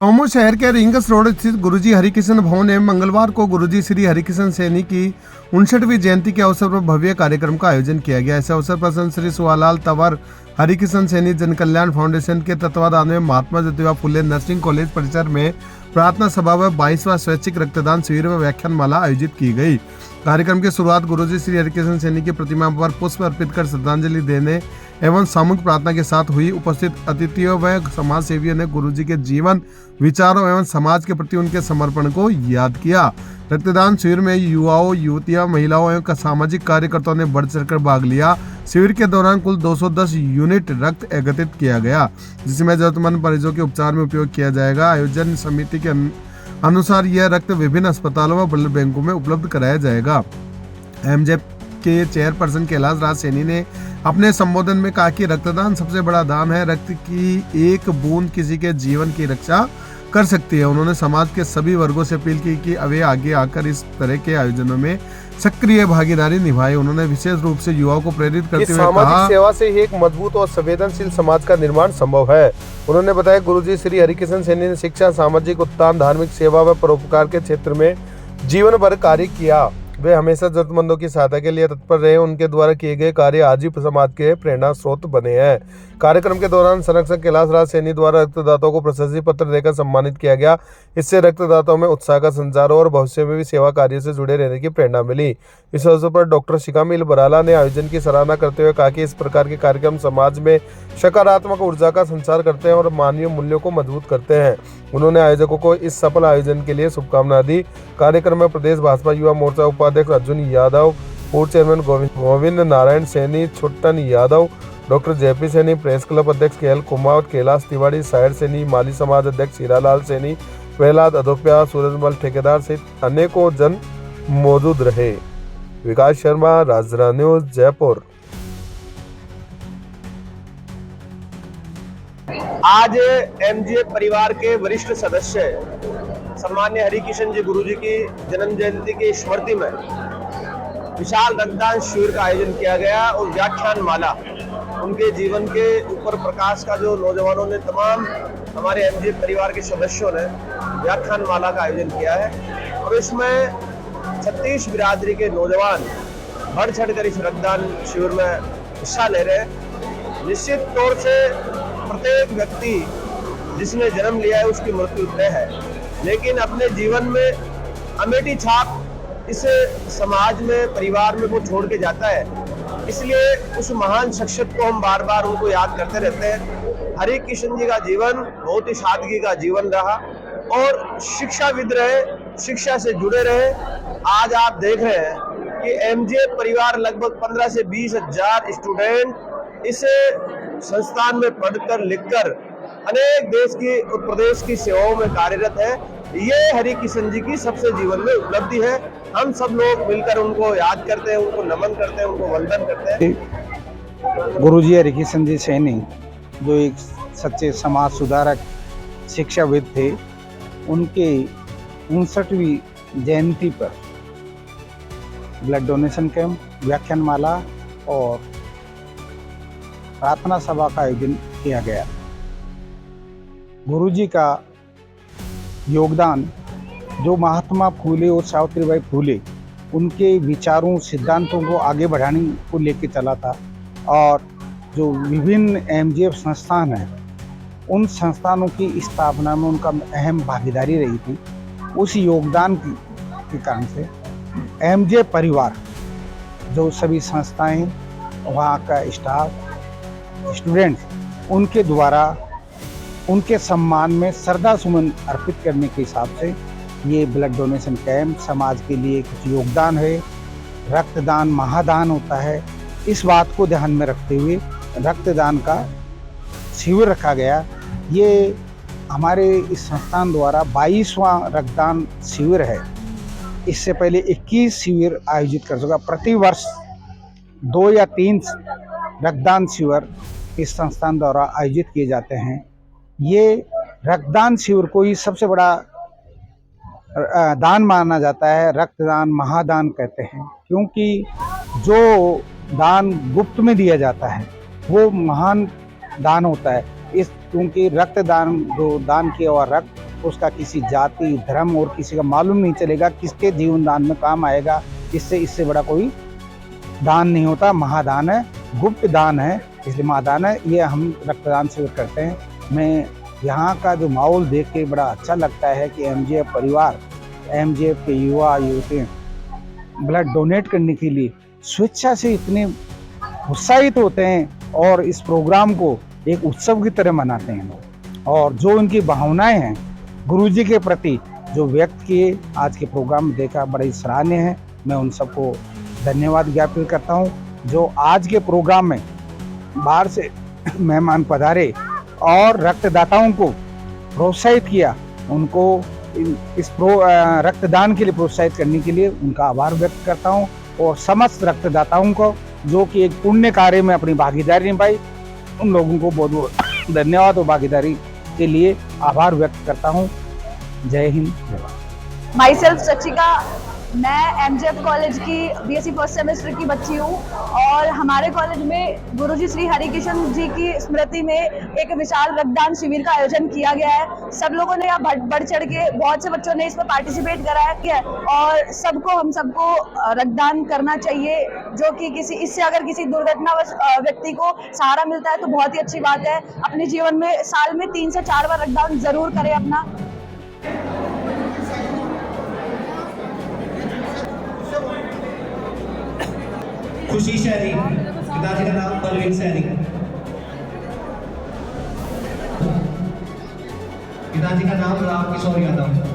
दमोह शहर के rings road स्थित गुरुजी हरिकिशन भवन में मंगलवार को गुरुजी श्री हरिकिशन सैनी की 59वीं जयंती के अवसर पर भव्य कार्यक्रम का आयोजन किया गया। इस अवसर पर संत श्री सुवालाल तंवर हरिकिशन सैनी जन कल्याण फाउंडेशन के तत्वाधान में महात्मा ज्योतिबा फुले नर्सिंग कॉलेज परिसर में प्रार्थना सभा व 22वां स्वैच्छिक रक्तदान शिविर व व्याख्यान माला आयोजित की गई। कार्यक्रम की शुरुआत गुरुजी श्री हरिकिशन सैनी की प्रतिमा पर पुष्प अर्पित कर श्रद्धांजलि देने एवं सामूहिक प्रार्थना के साथ हुई। उपस्थित अतिथियों व समाज सेवियों ने गुरुजी के जीवन, विचारों एवं समाज के प्रति उनके समर्पण को याद किया। रक्तदान शिविर में युवाओं, युवतियां, महिलाओं एवं सामाजिक कार्यकर्ताओं ने बढ़ चढ़कर भाग लिया। शिविर के दौरान कुल 210 यूनिट रक्त एकत्रित किया गया, जिसमें जरूरतमंद मरीजों के उपचार में उपयोग किया जाएगा। आयोजन समिति के अनुसार यह रक्त विभिन्न अस्पतालों व ब्लड बैंकों में उपलब्ध कराया जाएगा। एमजेप के चेयरपर्सन कैलाश राज सैनी ने अपने संबोधन में कहा कि रक्तदान सबसे बड़ा दान है। रक्त की एक बूंद किसी के जीवन की रक्षा कर सकती है। उन्होंने समाज के सभी वर्गों से अपील की कि वे आगे आकर इस तरह के आयोजनों में सक्रिय भागीदारी निभाए। उन्होंने विशेष रूप से युवाओं को प्रेरित करते हुए सामाजिक सेवा से ही एक मजबूत और संवेदनशील समाज का निर्माण संभव है। उन्होंने बताया गुरुजी श्री हरिकिशन सैनी ने शिक्षा, सामाजिक उत्थान, धार्मिक सेवा व परोपकार के क्षेत्र में जीवन भर कार्य किया। वे हमेशा जरूरतमंदों की सहायता के लिए तत्पर रहे। उनके द्वारा किए गए कार्य आज ही समाज के प्रेरणा स्रोत बने हैं। कार्यक्रम के दौरान संरक्षक कैलाश राज सैनी द्वारा रक्तदाताओं को प्रशस्ति पत्र देकर सम्मानित किया गया। इससे रक्तदाताओं में उत्साह का संचार और भविष्य में भी सेवा कार्य से जुड़े रहने की प्रेरणा मिली। इस अवसर पर डॉक्टर शिकामिल बराला ने आयोजन की सराहना करते हुए कहा कि इस प्रकार के कार्यक्रम समाज में सकारात्मक ऊर्जा का संचार करते हैं और मानवीय मूल्यों को मजबूत करते हैं। उन्होंने आयोजकों को इस सफल आयोजन के लिए शुभकामनाएं दी। कार्यक्रम में प्रदेश भाजपा युवा मोर्चा उपाध्यक्ष अर्जुन यादव, पूर्व chairman Govind Narayan Saini, Chhuttan Yadav, doctor JP Saini, press club अध्यक्ष केएल कुमार, कैलाश तिवारी, साहिर सैनी, माली समाज अध्यक्ष हीरालाल सैनी, प्रहलाद अधोप्या, सूरजमल ठेकेदार सहित अनेकों जन मौजूद रहे। विकास शर्मा, राजरा न्यूज, जयपुर। आज एमजे परिवार के वरिष्ठ सदस्य सम्मान्य हरिकिशन जी गुरुजी की जन्म जयंती की स्मृति में विशाल रक्तदान शिविर का आयोजन किया गया और व्याख्यान माला उनके जीवन के ऊपर प्रकाश का जो नौजवानों ने, तमाम हमारे एमजे परिवार के सदस्यों ने व्याख्यान माला का आयोजन किया है और इसमें 36 बिरादरी के नौजवान बढ़ चढ़कर इस रक्तदान शिविर में हिस्सा ले रहे हैं। निश्चित तौर से प्रत्येक व्यक्ति जिसने जन्म लिया है उसकी मृत्यु तय है, लेकिन अपने जीवन में अमेठी छाप इस समाज में, परिवार में वो छोड़ के जाता है। इसलिए उस महान शख्सियत को हम बार बार उनको याद करते रहते हैं। हरिकिशन जी का जीवन बहुत ही सादगी का जीवन रहा और शिक्षाविद रहे, शिक्षा से जुड़े रहे। आज आप देख रहे हैं कि एमजे परिवार लगभग 15 से 20 हजार स्टूडेंट इस संस्थान में पढ़कर लिखकर अनेक देश की और प्रदेश की सेवाओं में कार्यरत है। ये हरिकिशन जी की सबसे जीवन में उपलब्धि है। हम सब लोग मिलकर उनको याद करते हैं, उनको नमन करते हैं, उनको वंदन करते हैं। गुरुजी हरिकिशन जी सैनी जो एक सच्चे समाज सुधारक, शिक्षाविद थे, उनके 59वीं जयंती पर ब्लड डोनेशन कैंप, व्याख्यान माला और प्रार्थना सभा का आयोजन किया गया। गुरुजी का योगदान जो महात्मा फूले और सावित्रीबाई फूले उनके विचारों, सिद्धांतों को आगे बढ़ाने को लेकर चला था और जो विभिन्न एमजीएफ संस्थान हैं उन संस्थानों की स्थापना में उनका अहम भागीदारी रही थी। उस योगदान के कारण से एमजीएफ परिवार, जो सभी संस्थाएं, वहाँ का स्टाफ, स्टूडेंट्स, उनके द्वारा उनके सम्मान में श्रद्धा सुमन अर्पित करने के हिसाब से ये ब्लड डोनेशन कैंप समाज के लिए कुछ योगदान है। रक्तदान महादान होता है, इस बात को ध्यान में रखते हुए रक्तदान का शिविर रखा गया। ये हमारे इस संस्थान द्वारा 22वां रक्तदान शिविर है। इससे पहले 21 शिविर आयोजित कर चुका। प्रति वर्ष 2 या 3 रक्तदान शिविर इस संस्थान द्वारा आयोजित किए जाते हैं। ये रक्तदान शिविर को ही सबसे बड़ा दान माना जाता है। रक्तदान महादान कहते हैं, क्योंकि जो दान गुप्त में दिया जाता है वो महान दान होता है। क्योंकि रक्तदान, जो दान किया हुआ रक्त उसका किसी जाति धर्म और किसी का मालूम नहीं चलेगा, किसके जीवन दान में काम आएगा। इससे बड़ा कोई दान नहीं होता। महादान है, गुप्त दान है, इसलिए महादान है। ये हम रक्तदान शिविर करते हैं। मैं यहाँ का जो माहौल देख के बड़ा अच्छा लगता है कि एमजीएफ परिवार, एमजीएफ के युवा युवतियाँ ब्लड डोनेट करने के लिए स्वेच्छा से इतने उत्साहित होते हैं और इस प्रोग्राम को एक उत्सव की तरह मनाते हैं लोग। और जो उनकी भावनाएं हैं गुरुजी के प्रति जो व्यक्त किए आज के प्रोग्राम में देखा, बड़ी सराहनीय है। मैं उन सबको धन्यवाद ज्ञापित करता हूं जो आज के प्रोग्राम में बाहर से मेहमान पधारे और रक्तदाताओं को प्रोत्साहित किया। उनको इस रक्तदान के लिए प्रोत्साहित करने के लिए उनका आभार व्यक्त करता हूं और समस्त रक्तदाताओं को जो कि एक पुण्य कार्य में अपनी भागीदारी निभाई, उन लोगों को बहुत बहुत धन्यवाद और भागीदारी के लिए आभार व्यक्त करता हूं। जय हिंद, जय भारत। माई सेल्फ सचिका, मैं एमजीएफ कॉलेज की बीएससी फर्स्ट सेमेस्टर की बच्ची हूँ और हमारे कॉलेज में गुरुजी श्री हरिकिशन जी की स्मृति में एक विशाल रक्तदान शिविर का आयोजन किया गया है। सब लोगों ने यहाँ बढ़ चढ़ के, बहुत से बच्चों ने इसमें पार्टिसिपेट करा है और हम सबको रक्तदान करना चाहिए, जो कि इससे अगर किसी दुर्घटनावश व्यक्ति को सहारा मिलता है तो बहुत ही अच्छी बात है। अपने जीवन में साल में 3 से 4 बार रक्तदान जरूर करें अपना। खुशी शहरी, पिताजी का नाम बलवीर शहरी, पिताजी का नाम राम किशोर यादव।